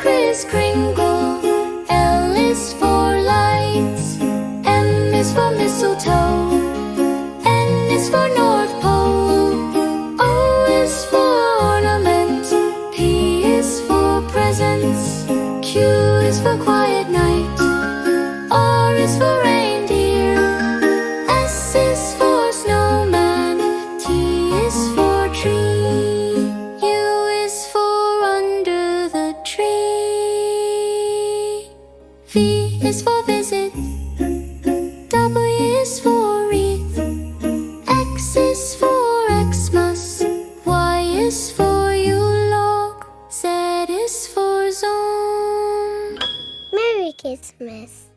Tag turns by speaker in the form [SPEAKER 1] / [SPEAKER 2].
[SPEAKER 1] Kris Kringle. L is for lights. M is for mistletoe. N is for North Pole. O is for ornament. P is for presents. Q is for quiet night. R is for reindeer. S is for snowman. T is for tree. U is for under the tree. V is for visit. W is for wreath. X is for Xmas. Y is for Yule log. Z is for zone.
[SPEAKER 2] Merry Christmas.